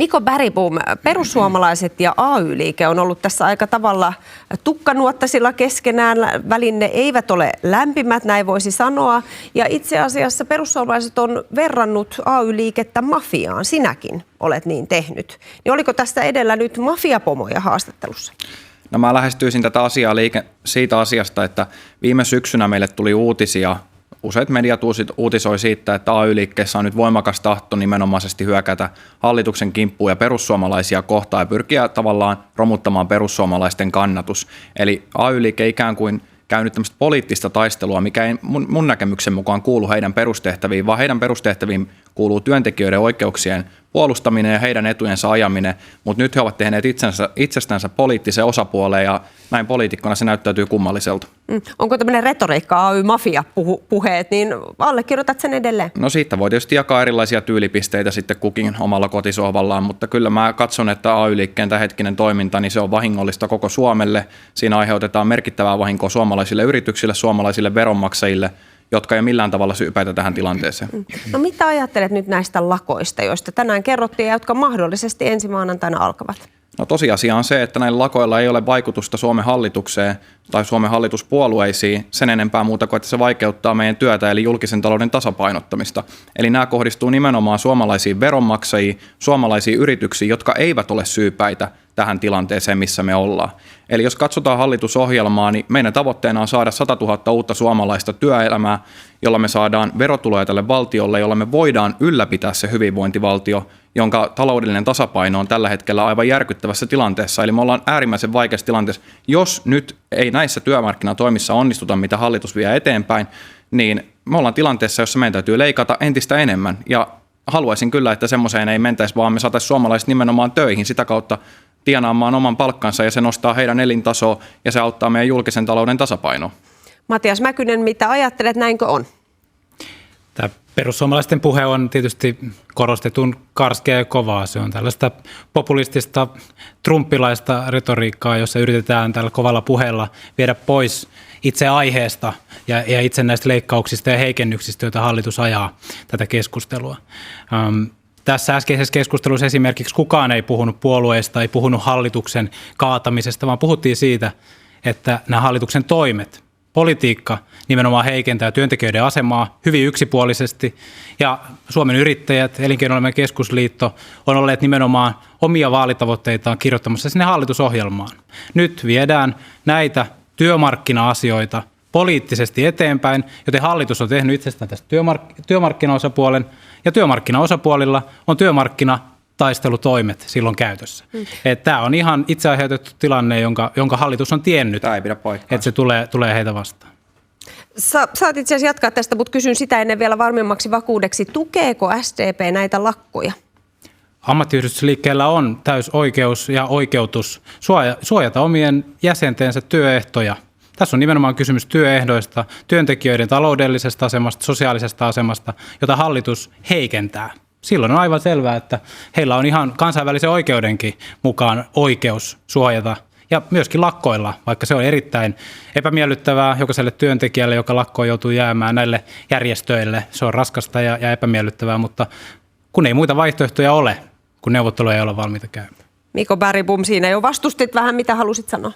Niko Bergbom, perussuomalaiset ja AY-liike on ollut tässä aika tavalla tukkanuottasilla keskenään. Väline eivät ole lämpimät, näin voisi sanoa. Ja itse asiassa perussuomalaiset on verrannut AY-liikettä mafiaan. Sinäkin olet niin tehnyt. Niin oliko tästä edellä nyt mafiapomoja haastattelussa? No mä lähestyisin tätä asiaa siitä asiasta, että viime syksynä meille tuli uutisia. Useat mediat uutisoi siitä, että AY-liikkeessä on nyt voimakas tahto nimenomaisesti hyökätä hallituksen kimppuun ja perussuomalaisia kohtaan ja pyrkiä tavallaan romuttamaan perussuomalaisten kannatus. Eli AY-liike ikään kuin käynyt tämmöistä poliittista taistelua, mikä ei mun näkemyksen mukaan kuulu heidän perustehtäviin, vaan heidän perustehtäviin kuuluu työntekijöiden oikeuksien puolustaminen ja heidän etujensa ajaminen, mutta nyt he ovat tehneet itsestänsä poliittisen osapuoleen ja näin poliitikkona se näyttäytyy kummalliselta. Onko tämmöinen retoriikka, AY-mafia-puheet, niin allekirjoitat sen edelleen? No siitä voi tietysti jakaa erilaisia tyylipisteitä sitten kukin omalla kotisohvallaan, mutta kyllä mä katson, että AY-liikkeen tämänhetkinen toiminta, niin se on vahingollista koko Suomelle. Siinä aiheutetaan merkittävää vahinkoa suomalaisille yrityksille, suomalaisille veronmaksajille, jotka ei ole millään tavalla syypäitä tähän tilanteeseen. No mitä ajattelet nyt näistä lakoista, joista tänään kerrottiin ja jotka mahdollisesti ensi maanantaina alkavat? No tosiasia on se, että näillä lakoilla ei ole vaikutusta Suomen hallitukseen tai Suomen hallituspuolueisiin sen enempää muuta kuin, että se vaikeuttaa meidän työtä eli julkisen talouden tasapainottamista. Eli nämä kohdistuu nimenomaan suomalaisiin veronmaksajiin, suomalaisiin yrityksiin, jotka eivät ole syypäitä tähän tilanteeseen, missä me ollaan. Eli jos katsotaan hallitusohjelmaa, niin meidän tavoitteena on saada 100 000 uutta suomalaista työelämää, jolla me saadaan verotuloja tälle valtiolle, jolla me voidaan ylläpitää se hyvinvointivaltio, jonka taloudellinen tasapaino on tällä hetkellä aivan järkyttävässä tilanteessa. Eli me ollaan äärimmäisen vaikeassa tilanteessa. Jos nyt ei näissä työmarkkinatoimissa onnistuta, mitä hallitus vie eteenpäin, niin me ollaan tilanteessa, jossa meidän täytyy leikata entistä enemmän. Ja haluaisin kyllä, että semmoiseen ei mentäisi, vaan me saataisiin suomalaiset nimenomaan töihin sitä kautta tienaamaan oman palkkansa ja se nostaa heidän elintasoa ja se auttaa meidän julkisen talouden tasapainoa. Matias Mäkynen, mitä ajattelet, näinkö on? Tämä perussuomalaisten puhe on tietysti korostetun karskea ja kovaa. Se on tällaista populistista, trumppilaista retoriikkaa, jossa yritetään tällä kovalla puheella viedä pois itse aiheesta ja itse näistä leikkauksista ja heikennyksistä, joita hallitus ajaa tätä keskustelua. Tässä äskeisessä keskustelussa esimerkiksi kukaan ei puhunut puolueesta, ei puhunut hallituksen kaatamisesta, vaan puhuttiin siitä, että nämä hallituksen toimet, politiikka nimenomaan heikentää työntekijöiden asemaa hyvin yksipuolisesti ja Suomen yrittäjät, Elinkeinoelämän keskusliitto on olleet nimenomaan omia vaalitavoitteitaan kirjoittamassa sinne hallitusohjelmaan. Nyt viedään näitä työmarkkina-asioita poliittisesti eteenpäin, joten hallitus on tehnyt itsestään tästä työmarkkinaosapuolen ja työmarkkinaosapuolilla on työmarkkinataistelutoimet silloin käytössä. Tämä on ihan itse aiheutettu tilanne, jonka hallitus on tiennyt, että se tulee heitä vastaan. Saat itse asiassa jatkaa tästä, mutta kysyn sitä ennen vielä varmemmaksi vakuudeksi. Tukeeko SDP näitä lakkoja? Ammattiyhdistysliikkeellä on täys oikeus ja oikeutus suojata omien jäsentensä työehtoja. Tässä on nimenomaan kysymys työehdoista, työntekijöiden taloudellisesta asemasta, sosiaalisesta asemasta, jota hallitus heikentää. Silloin on aivan selvää, että heillä on ihan kansainvälisen oikeudenkin mukaan oikeus suojata ja myöskin lakkoilla, vaikka se on erittäin epämiellyttävää jokaiselle työntekijälle, joka lakkoon joutuu jäämään näille järjestöille. Se on raskasta ja epämiellyttävää, mutta kun ei muita vaihtoehtoja ole, kun neuvotteluja ei ole valmiita käymään. Niko Bergbom, siinä jo vastustit vähän, mitä halusit sanoa?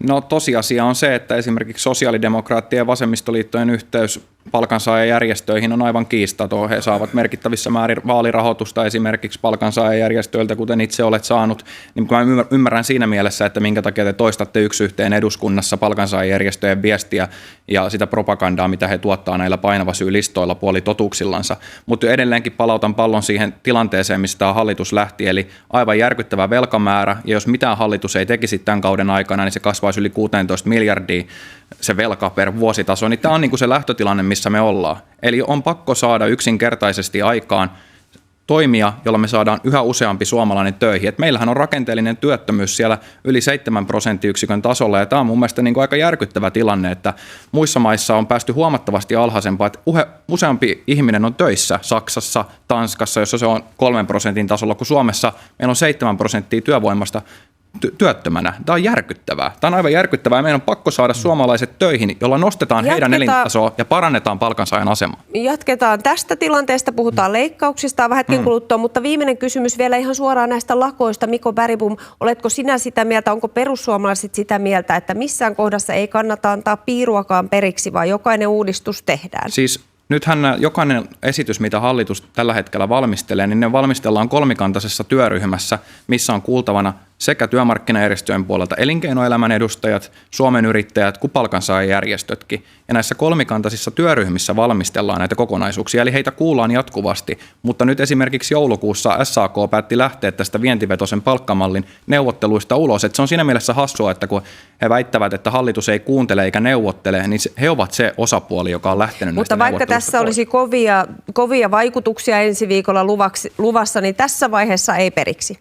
No tosiasia on se, että esimerkiksi sosiaalidemokraattien ja vasemmistoliittojen yhteys palkansaajajärjestöihin on aivan kiistaton. He saavat merkittävissä määrin vaalirahoitusta esimerkiksi palkansaajajärjestöiltä, kuten itse olet saanut. Niin mä ymmärrän siinä mielessä, että minkä takia te toistatte yksi yhteen eduskunnassa palkansaajajärjestöjen viestiä ja sitä propagandaa, mitä he tuottaa näillä painava syy-listoilla puolitotuuksillansa. Mutta edelleenkin palautan pallon siihen tilanteeseen, mistä tämä hallitus lähti, eli aivan järkyttävä velkamäärä. Ja jos mitään hallitus ei tekisi tämän kauden aikana, niin se kasvaisi yli 16 miljardia se velka per vuositaso. Niin tämä on niin kuin se lähtötilanne, missä me ollaan. Eli on pakko saada yksinkertaisesti aikaan toimia, jolla me saadaan yhä useampi suomalainen töihin. Et meillähän on rakenteellinen työttömyys siellä yli 7% tasolla, ja tämä on mun mielestä niin kuin aika järkyttävä tilanne, että muissa maissa on päästy huomattavasti alhaisempaan, että useampi ihminen on töissä Saksassa, Tanskassa, jossa se on 3% tasolla, kun Suomessa meillä on 7% työvoimasta työttömänä. Tämä on järkyttävää. Tämä on aivan järkyttävää. Meidän on pakko saada suomalaiset töihin, jolla nostetaan heidän elintasoa ja parannetaan palkansaajan asemaa. Jatketaan tästä tilanteesta, puhutaan leikkauksista vähänkin kuluttua, mutta viimeinen kysymys vielä ihan suoraan näistä lakoista. Mikko Bergbom, oletko sinä sitä mieltä, onko perussuomalaiset sitä mieltä, että missään kohdassa ei kannata antaa piiruakaan periksi, vaan jokainen uudistus tehdään? Siis nythän jokainen esitys, mitä hallitus tällä hetkellä valmistelee, niin ne valmistellaan kolmikantaisessa työryhmässä, missä on kuultavana sekä työmarkkinajärjestöjen puolelta elinkeinoelämän edustajat, Suomen yrittäjät kuin palkansaajajärjestötkin. Ja näissä kolmikantaisissa työryhmissä valmistellaan näitä kokonaisuuksia, eli heitä kuullaan jatkuvasti. Mutta nyt esimerkiksi joulukuussa SAK päätti lähteä tästä vientivetoisen palkkamallin neuvotteluista ulos. Et se on siinä mielessä hassua, että kun he väittävät, että hallitus ei kuuntele eikä neuvottele, niin he ovat se osapuoli, joka on lähtenyt näistä Mutta vaikka tässä pois. olisi kovia vaikutuksia ensi viikolla luvassa, niin tässä vaiheessa ei periksi.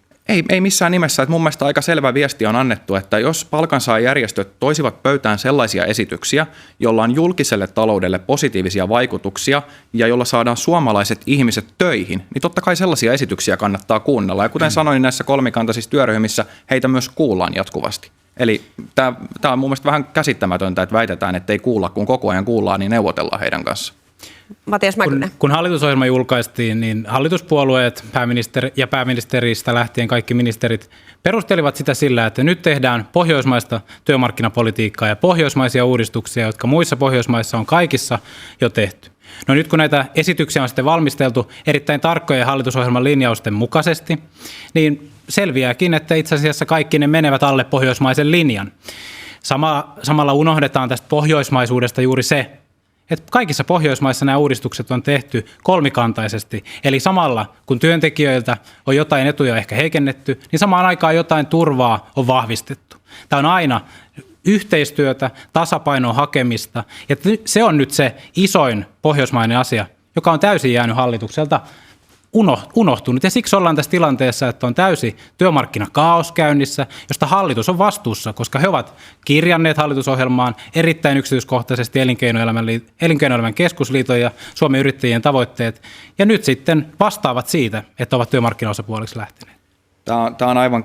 Ei missään nimessä. Että mun mielestä aika selvä viesti on annettu, että jos palkansaajajärjestöt toisivat pöytään sellaisia esityksiä, joilla on julkiselle taloudelle positiivisia vaikutuksia ja jolla saadaan suomalaiset ihmiset töihin, niin totta kai sellaisia esityksiä kannattaa kuunnella. Ja kuten sanoin, näissä kolmikantaisissa työryhmissä heitä myös kuullaan jatkuvasti. Eli tämä on mun mielestä vähän käsittämätöntä, että väitetään, että ei kuulla, kun koko ajan kuullaan, niin neuvotellaan heidän kanssa. Matias Mäkynen. Kun hallitusohjelma julkaistiin, niin hallituspuolueet pääministeristä lähtien kaikki ministerit perustelivat sitä sillä, että nyt tehdään pohjoismaista työmarkkinapolitiikkaa ja pohjoismaisia uudistuksia, jotka muissa Pohjoismaissa on kaikissa jo tehty. No nyt kun näitä esityksiä on sitten valmisteltu erittäin tarkkojen hallitusohjelman linjausten mukaisesti, niin selviääkin, että itse asiassa kaikki ne menevät alle pohjoismaisen linjan. Samalla unohdetaan tästä pohjoismaisuudesta juuri se, että kaikissa Pohjoismaissa nämä uudistukset on tehty kolmikantaisesti. Eli samalla kun työntekijöiltä on jotain etuja ehkä heikennetty, niin samaan aikaan jotain turvaa on vahvistettu. Tämä on aina yhteistyötä, tasapainon hakemista. Ja se on nyt se isoin pohjoismainen asia, joka on täysin jäänyt hallitukselta unohtunut. Ja siksi ollaan tässä tilanteessa, että on täysi työmarkkinakaos käynnissä, josta hallitus on vastuussa, koska he ovat kirjanneet hallitusohjelmaan erittäin yksityiskohtaisesti elinkeinoelämän keskusliiton ja Suomen yrittäjien tavoitteet, ja nyt sitten vastaavat siitä, että ovat työmarkkinaosapuoliksi lähteneet. Tämä on aivan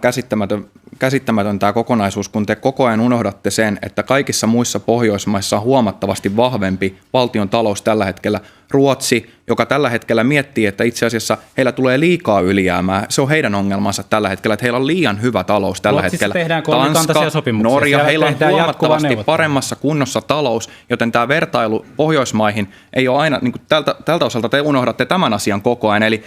käsittämätön tämä kokonaisuus, kun te koko ajan unohdatte sen, että kaikissa muissa Pohjoismaissa on huomattavasti vahvempi valtion talous tällä hetkellä. Ruotsi, joka tällä hetkellä miettii, että itse asiassa heillä tulee liikaa ylijäämää. Se on heidän ongelmansa tällä hetkellä, että heillä on liian hyvä talous tällä Ruotsissa hetkellä. tehdään kolmikantaisia sopimuksia. Norja, heillä on huomattavasti paremmassa kunnossa talous, joten tämä vertailu Pohjoismaihin ei ole aina, niin kuin tältä osalta te unohdatte tämän asian koko ajan. Eli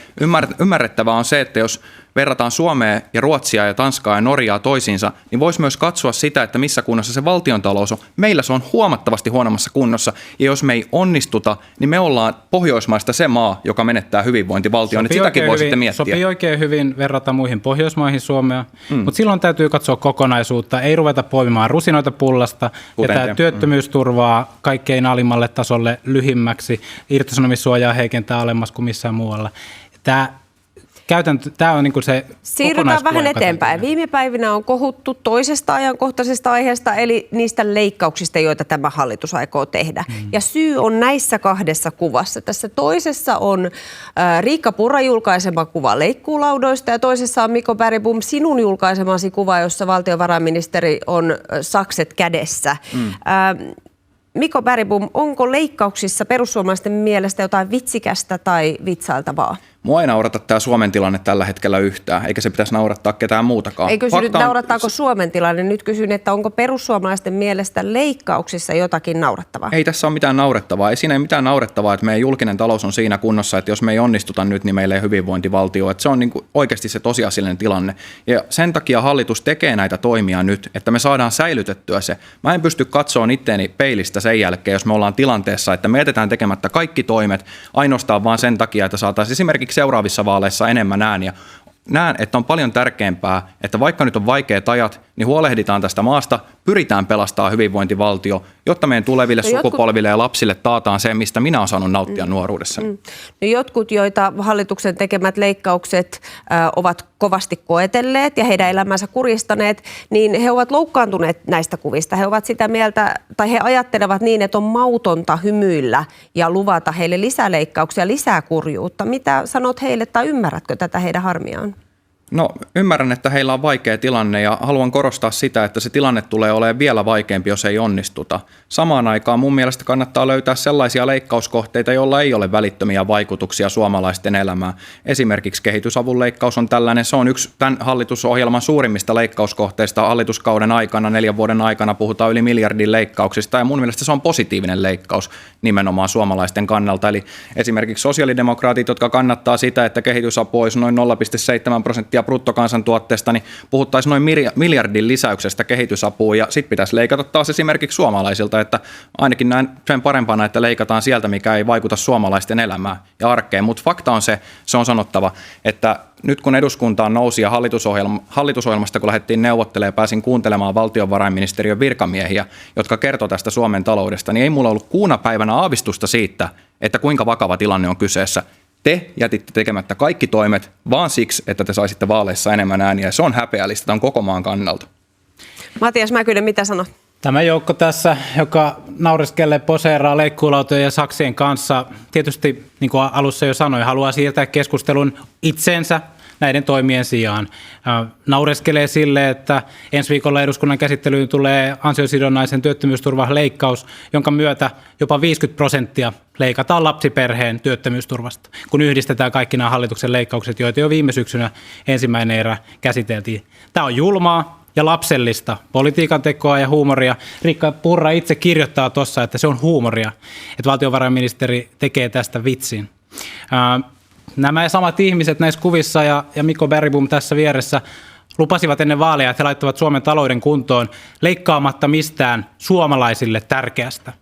ymmärrettävää on se, että jos verrataan Suomea ja Ruotsia ja Tanskaa ja Norjaa toisiinsa, niin voisi myös katsoa sitä, että missä kunnossa se valtiontalous on. Meillä se on huomattavasti huonommassa kunnossa, ja jos me ei onnistuta, niin me ollaan Pohjoismaista se maa, joka menettää hyvinvointivaltion. Nyt sitäkin voisitte miettiä. Sopii oikein hyvin verrata muihin Pohjoismaihin Suomea, mutta silloin täytyy katsoa kokonaisuutta. Ei ruveta poimimaan rusinoita pullasta, ja tämä työttömyysturvaa kaikkein alimmalle tasolle lyhimmäksi, irtisanomissuojaa heikentää alemmas kuin missään muualla. Tämä on niin se siirrytään vähän eteenpäin. Viime päivinä on kohuttu toisesta ajankohtaisesta aiheesta, eli niistä leikkauksista, joita tämä hallitus aikoo tehdä. Ja syy on näissä kahdessa kuvassa. Tässä toisessa on Riikka Purra julkaisema kuva leikkuulaudoista, ja toisessa on Mikko Bergbom sinun julkaisemasi kuva, jossa valtiovarainministeri on sakset kädessä. Mikko Bergbom, onko leikkauksissa perussuomalaisten mielestä jotain vitsikästä tai vitsailtavaa? Mua ei naurata tämä Suomen tilanne tällä hetkellä yhtään, eikä se pitäisi naurattaa ketään muutakaan. Ei kysy nyt naurattaako Suomen tilanne, nyt kysyn, että onko perussuomalaisten mielestä leikkauksissa jotakin naurattavaa? Ei tässä ole mitään naurettavaa. Ei siinä ole mitään naurettavaa, että meidän julkinen talous on siinä kunnossa, että jos me ei onnistuta nyt, niin meillä ei hyvinvointivaltio. Että se on niin kuin oikeasti se tosiasiallinen tilanne. Ja sen takia hallitus tekee näitä toimia nyt, että me saadaan säilytettyä se. Mä en pysty katsoa itteeni peilistä sen jälkeen, jos me ollaan tilanteessa, että me jätetään tekemättä kaikki toimet ainoastaan vaan sen takia, että saataisiin esimerkiksi seuraavissa vaaleissa enemmän ääniä. Näen, että on paljon tärkeämpää, että vaikka nyt on vaikeat ajat, niin huolehditaan tästä maasta, pyritään pelastamaan hyvinvointivaltio, jotta meidän tuleville sukupolville ja lapsille taataan se, mistä minä olen saanut nauttia nuoruudessani. No jotkut, joita hallituksen tekemät leikkaukset ovat kovasti koetelleet ja heidän elämänsä kuristaneet, niin he ovat loukkaantuneet näistä kuvista. He ovat sitä mieltä, tai he ajattelevat niin, että on mautonta hymyillä ja luvata heille lisäleikkauksia, lisää kurjuutta. Mitä sanot heille tai ymmärrätkö tätä heidän harmiaan? No ymmärrän, että heillä on vaikea tilanne ja haluan korostaa sitä, että se tilanne tulee olemaan vielä vaikeampi, jos ei onnistuta. Samaan aikaan mun mielestä kannattaa löytää sellaisia leikkauskohteita, joilla ei ole välittömiä vaikutuksia suomalaisten elämään. Esimerkiksi kehitysavun leikkaus on tällainen, se on yksi tämän hallitusohjelman suurimmista leikkauskohteista hallituskauden aikana, 4 vuoden aikana puhutaan yli miljardin leikkauksista ja mun mielestä se on positiivinen leikkaus nimenomaan suomalaisten kannalta. Eli esimerkiksi sosiaalidemokraatit, jotka kannattaa sitä, että kehitysapu olisi noin 0,7% bruttokansantuotteesta, niin puhuttaisiin noin miljardin lisäyksestä kehitysapuun ja sitten pitäisi leikata taas esimerkiksi suomalaisilta, että ainakin näin sen parempana, että leikataan sieltä, mikä ei vaikuta suomalaisten elämään ja arkeen. Mutta fakta on se on sanottava, että nyt kun eduskuntaan nousi ja hallitusohjelmasta kun lähdettiin neuvottelemaan ja pääsin kuuntelemaan valtiovarainministeriön virkamiehiä, jotka kertoi tästä Suomen taloudesta, niin ei mulla ollut kuuna päivänä aavistusta siitä, että kuinka vakava tilanne on kyseessä. Te jätitte tekemättä kaikki toimet vaan siksi, että te saisitte vaaleissa enemmän ääniä. Se on häpeällistä tämän koko maan kannalta. Matias Mäkynen, mitä sanot? Tämä joukko tässä, joka naureskelee, poseeraa leikkuulautojen ja saksien kanssa, tietysti niin kuin alussa jo sanoin, haluaa siirtää keskustelun itseensä näiden toimien sijaan. Naureskelee sille, että ensi viikolla eduskunnan käsittelyyn tulee ansiosidonnaisen työttömyysturvan leikkaus, jonka myötä jopa 50% leikataan lapsiperheen työttömyysturvasta, kun yhdistetään kaikki nämä hallituksen leikkaukset, joita jo viime syksynä ensimmäinen erä käsiteltiin. Tämä on julmaa ja lapsellista politiikan tekoa ja huumoria. Riikka Purra itse kirjoittaa tuossa, että se on huumoria, että valtiovarainministeri tekee tästä vitsin. Nämä samat ihmiset näissä kuvissa ja Mikko Bergbom tässä vieressä lupasivat ennen vaaleja, että he laittavat Suomen talouden kuntoon leikkaamatta mistään suomalaisille tärkeästä.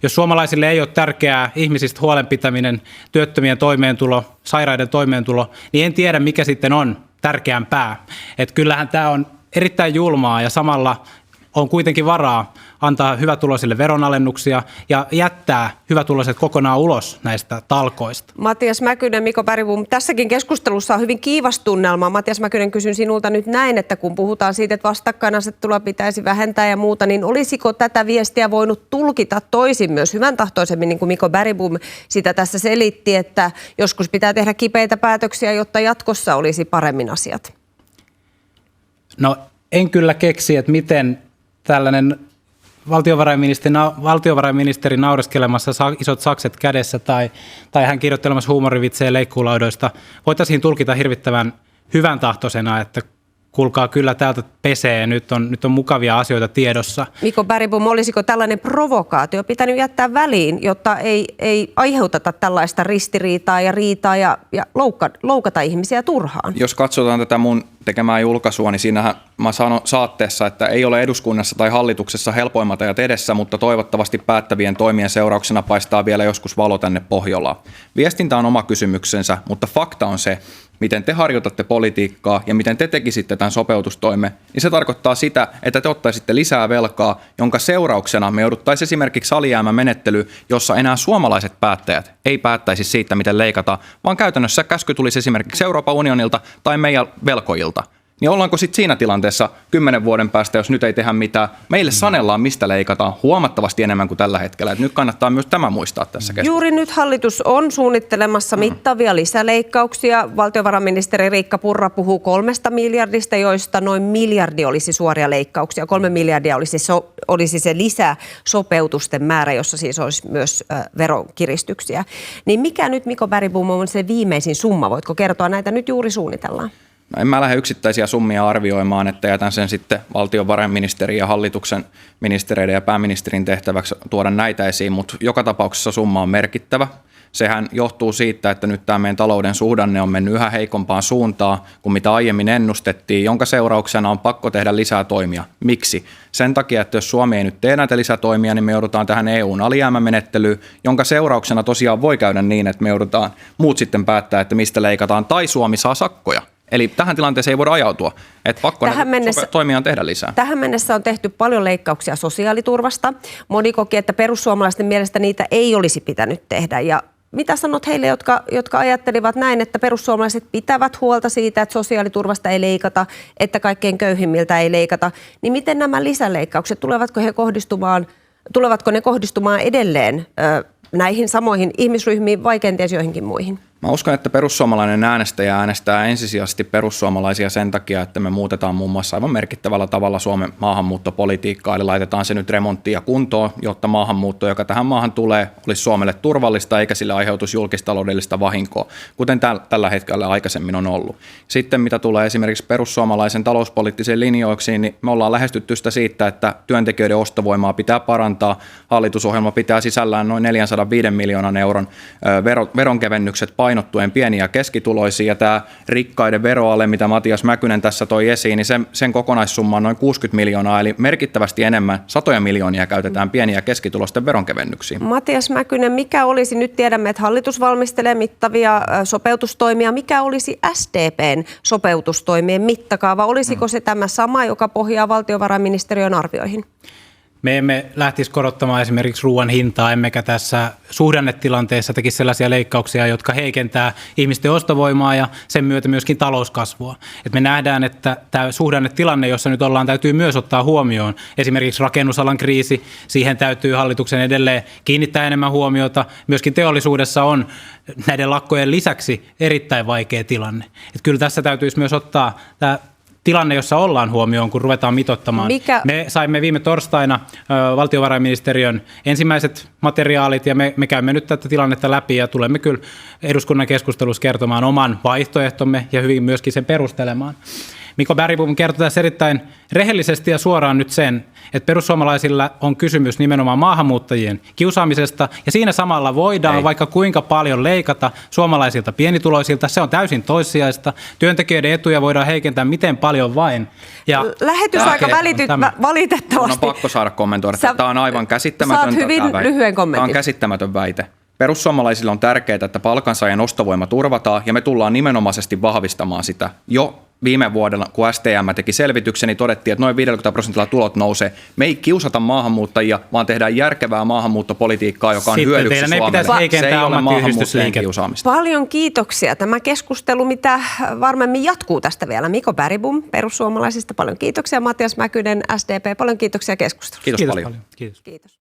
Jos suomalaisille ei ole tärkeää ihmisistä huolenpitäminen, työttömien toimeentulo, sairaiden toimeentulo, niin en tiedä mikä sitten on tärkeämpää. Että kyllähän tämä on erittäin julmaa ja samalla on kuitenkin varaa antaa hyvätuloisille veronalennuksia ja jättää hyvätuloiset kokonaan ulos näistä talkoista. Matias Mäkynen, Mikko Bergbom, tässäkin keskustelussa on hyvin kiivas tunnelma. Matias Mäkynen, kysyn sinulta nyt näin, että kun puhutaan siitä, että vastakkainasettelua pitäisi vähentää ja muuta, niin olisiko tätä viestiä voinut tulkita toisin myös hyvän tahtoisemmin, niin kuin Mikko Bergbom sitä tässä selitti, että joskus pitää tehdä kipeitä päätöksiä, jotta jatkossa olisi paremmin asiat? No en kyllä keksi, että miten tällainen valtiovarainministeri naureskelemassa isot sakset kädessä tai hän kirjoittelemassa huumorivitsejä leikkuulaudoista voitaisiin tulkita hirvittävän hyvän tahtoisena, että kuulkaa kyllä täältä pesee, nyt on mukavia asioita tiedossa. Mikko Bergbom, olisiko tällainen provokaatio pitänyt jättää väliin, jotta ei aiheuteta tällaista ristiriitaa ja riitaa ja loukata ihmisiä turhaan? Jos katsotaan tätä mun tekemää julkaisua, niin siinähän mä sanon saatteessa, että ei ole eduskunnassa tai hallituksessa helpoimmat ajat edessä, mutta toivottavasti päättävien toimien seurauksena paistaa vielä joskus valo tänne Pohjolaan. Viestintä on oma kysymyksensä, mutta fakta on se, miten te harjoitatte politiikkaa ja miten te tekisitte tämän sopeutustoimen, niin se tarkoittaa sitä, että te ottaisitte lisää velkaa, jonka seurauksena me jouduttaisiin esimerkiksi alijäämämenettelyyn, jossa enää suomalaiset päättäjät ei päättäisi siitä, miten leikataan, vaan käytännössä käsky tulisi esimerkiksi Euroopan unionilta tai meidän velkojilta. Niin ollaanko sitten siinä tilanteessa 10 vuoden päästä, jos nyt ei tehdä mitään, meille sanellaan, mistä leikataan huomattavasti enemmän kuin tällä hetkellä. Et nyt kannattaa myös tämä muistaa tässä keskustelussa. Juuri nyt hallitus on suunnittelemassa mittavia lisäleikkauksia. Valtiovarainministeri Riikka Purra puhuu 3 miljardista, joista noin miljardi olisi suoria leikkauksia. 3 miljardia olisi se lisäsopeutusten määrä, jossa siis olisi myös veronkiristyksiä. Niin mikä nyt, Mikko Bergbom, on se viimeisin summa? Voitko kertoa, näitä nyt juuri suunnitellaan? No en mä lähde yksittäisiä summia arvioimaan, että jätän sen sitten valtiovarainministerin ja hallituksen ministereiden ja pääministerin tehtäväksi tuoda näitä esiin, mutta joka tapauksessa summa on merkittävä. Sehän johtuu siitä, että nyt tämä meidän talouden suhdanne on mennyt yhä heikompaan suuntaan kuin mitä aiemmin ennustettiin, jonka seurauksena on pakko tehdä lisää toimia. Miksi? Sen takia, että jos Suomi ei nyt tee näitä lisätoimia, niin me joudutaan tähän EU:n alijäämämenettelyyn, jonka seurauksena tosiaan voi käydä niin, että me joudutaan muut sitten päättää, että mistä leikataan, tai Suomi saa sakkoja. Eli tähän tilanteeseen ei voida ajautua, että pakko toimia tehdä lisää. Tähän mennessä on tehty paljon leikkauksia sosiaaliturvasta. Moni koki, että perussuomalaisten mielestä niitä ei olisi pitänyt tehdä. Ja mitä sanot heille, jotka ajattelivat näin, että perussuomalaiset pitävät huolta siitä, että sosiaaliturvasta ei leikata, että kaikkein köyhimmiltä ei leikata, niin miten nämä lisäleikkaukset, tulevatko ne kohdistumaan edelleen näihin samoihin ihmisryhmiin vai kenties joihinkin muihin? Mä uskon, että perussuomalainen äänestäjä äänestää ensisijaisesti perussuomalaisia sen takia, että me muutetaan muun muassa aivan merkittävällä tavalla Suomen maahanmuuttopolitiikkaa, eli laitetaan se nyt remonttiin ja kuntoon, jotta maahanmuutto, joka tähän maahan tulee, olisi Suomelle turvallista eikä sille aiheutuisi julkistaloudellista vahinkoa, kuten tällä hetkellä aikaisemmin on ollut. Sitten mitä tulee esimerkiksi perussuomalaisen talouspoliittisiin linjoiksiin, niin me ollaan lähestytty sitä siitä, että työntekijöiden ostovoimaa pitää parantaa. Hallitusohjelma pitää sisällään noin 405 miljoonan euron veronkevennykset painottuen pieniä ja keskituloisia, ja tämä rikkaiden veroale, mitä Matias Mäkynen tässä toi esiin, niin sen kokonaissumma on noin 60 miljoonaa, eli merkittävästi enemmän, satoja miljoonia käytetään pieniä ja keskituloisten veronkevennyksiin. Matias Mäkynen, mikä olisi, nyt tiedämme, että hallitus valmistelee mittavia sopeutustoimia, mikä olisi SDPn sopeutustoimien mittakaava? Olisiko se tämä sama, joka pohjaa valtiovarainministeriön arvioihin? Me emme lähtisi korottamaan esimerkiksi ruoan hintaa, emmekä tässä suhdannetilanteessa tekisi sellaisia leikkauksia, jotka heikentää ihmisten ostovoimaa ja sen myötä myöskin talouskasvua. Et me nähdään, että tämä suhdannetilanne, jossa nyt ollaan, täytyy myös ottaa huomioon. Esimerkiksi rakennusalan kriisi, siihen täytyy hallituksen edelleen kiinnittää enemmän huomiota. Myöskin teollisuudessa on näiden lakkojen lisäksi erittäin vaikea tilanne. Et kyllä tässä täytyisi myös ottaa tämä tilanne, jossa ollaan huomioon, kun ruvetaan mitoittamaan. Me saimme viime torstaina valtiovarainministeriön ensimmäiset materiaalit ja me käymme nyt tätä tilannetta läpi ja tulemme kyllä eduskunnan keskustelussa kertomaan oman vaihtoehtomme ja hyvin myöskin sen perustelemaan. Mikko Bergbom kertoi tässä erittäin rehellisesti ja suoraan nyt sen, että perussuomalaisilla on kysymys nimenomaan maahanmuuttajien kiusaamisesta ja siinä samalla voidaan vaikka kuinka paljon leikata suomalaisilta pienituloisilta. Se on täysin toissijaista. Työntekijöiden etuja voidaan heikentää miten paljon vain. Ja lähetysaika välityt valitettavasti. On pakko saada kommentoida. Tämä on aivan käsittämätön. Saat hyvin lyhyen kommentin. Tämä on käsittämätön väite. Perussuomalaisille on tärkeää, että palkansaajan ostovoima turvataan ja me tullaan nimenomaisesti vahvistamaan sitä. Jo viime vuodella, kun STM teki selvityksen, niin todettiin, että noin 50% tulot nousee. Me ei kiusata maahanmuuttajia, vaan tehdään järkevää maahanmuuttopolitiikkaa, joka on hyödyksi Suomelle. Se ei ole maahanmuuttajien kiusaamista. Paljon kiitoksia. Tämä keskustelu, mitä varmemmin jatkuu tästä vielä. Mikko Bergbom perussuomalaisista, paljon kiitoksia. Matias Mäkynen, SDP, paljon kiitoksia keskustelusta. Kiitos paljon. Kiitos.